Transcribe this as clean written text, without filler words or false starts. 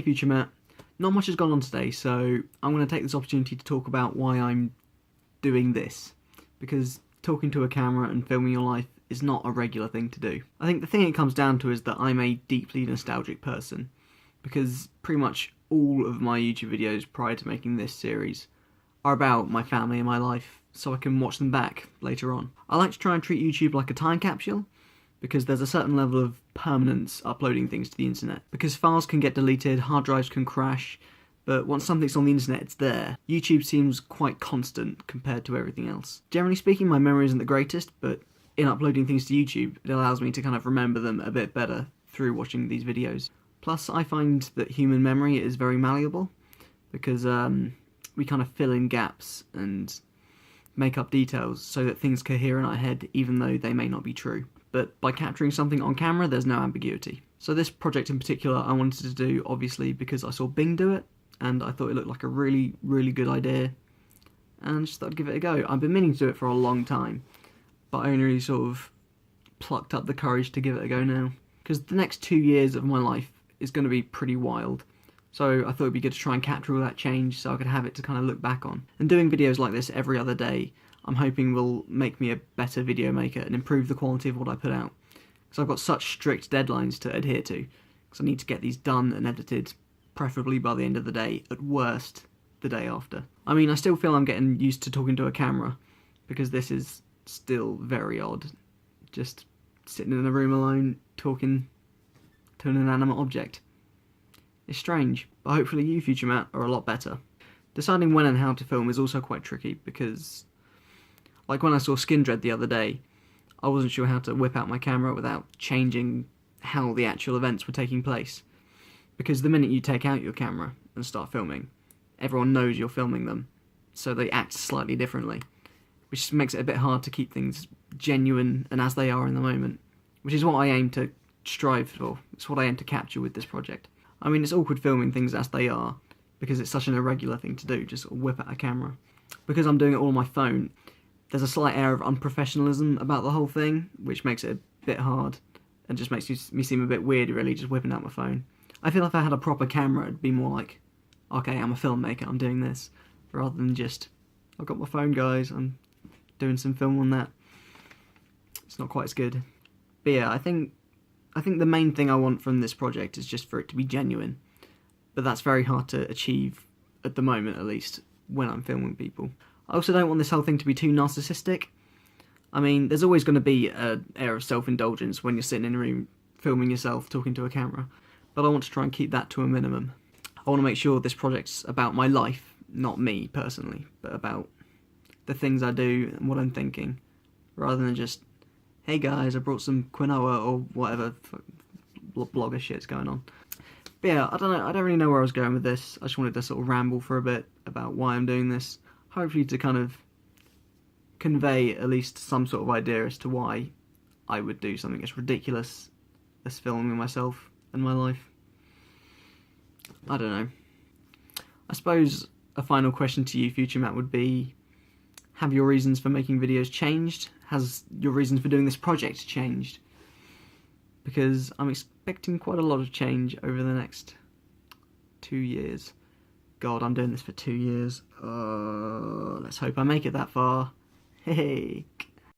Future Matt. Not much has gone on today, so I'm going to take this opportunity to talk about why I'm doing this. Because talking to a camera and filming your life is not a regular thing to do. I think the thing it comes down to is that I'm a deeply nostalgic person. Because pretty much all of my YouTube videos prior to making this series are about my family and my life, so I can watch them back later on. I like to try and treat YouTube like a time capsule, because there's a certain level of permanence uploading things to the internet. Because files can get deleted, hard drives can crash, but once something's on the internet, it's there. YouTube seems quite constant compared to everything else. Generally speaking, my memory isn't the greatest, but in uploading things to YouTube, it allows me to kind of remember them a bit better through watching these videos. Plus, I find that human memory is very malleable, because we kind of fill in gaps and make up details so that things cohere in our head even though they may not be true. But by capturing something on camera, there's no ambiguity. So this project in particular I wanted to do, obviously, because I saw Bing do it, and I thought it looked like a really, really good idea, and just thought I'd give it a go. I've been meaning to do it for a long time, but I only really sort of plucked up the courage to give it a go now. Because the next 2 years of my life is going to be pretty wild. So I thought it'd be good to try and capture all that change so I could have it to kind of look back on. And doing videos like this every other day, I'm hoping will make me a better video maker and improve the quality of what I put out. Because I've got such strict deadlines to adhere to, because I need to get these done and edited, preferably by the end of the day, at worst, the day after. I mean, I still feel I'm getting used to talking to a camera, because this is still very odd. Just sitting in a room alone, talking to an inanimate object. It's strange, but hopefully you, Future Matt, are a lot better. Deciding when and how to film is also quite tricky, because like when I saw Skin Dread the other day, I wasn't sure how to whip out my camera without changing how the actual events were taking place. Because the minute you take out your camera and start filming, everyone knows you're filming them, so they act slightly differently, which makes it a bit hard to keep things genuine and as they are in the moment, which is what I aim to strive for. It's what I aim to capture with this project. I mean, it's awkward filming things as they are, because it's such an irregular thing to do, just sort of whip out a camera. Because I'm doing it all on my phone, there's a slight air of unprofessionalism about the whole thing, which makes it a bit hard, and just makes me seem a bit weird, really, just whipping out my phone. I feel if I had a proper camera, it'd be more like, okay, I'm a filmmaker, I'm doing this, rather than just, I've got my phone, guys, I'm doing some film on that. It's not quite as good. But yeah, I think the main thing I want from this project is just for it to be genuine. But that's very hard to achieve, at the moment at least, when I'm filming people. I also don't want this whole thing to be too narcissistic. I mean, there's always going to be an air of self-indulgence when you're sitting in a room filming yourself talking to a camera. But I want to try and keep that to a minimum. I want to make sure this project's about my life, not me personally, but about the things I do and what I'm thinking, rather than just, hey guys, I brought some quinoa or whatever blogger shit's going on. But yeah, I don't really know where I was going with this. I just wanted to sort of ramble for a bit about why I'm doing this. Hopefully to kind of convey at least some sort of idea as to why I would do something as ridiculous as filming myself and my life. I don't know. I suppose a final question to you, Future Matt, would be, have your reasons for making videos changed? Has your reasons for doing this project changed? Because I'm expecting quite a lot of change over the next 2 years. God, I'm doing this for 2 years. Let's hope I make it that far. Hey.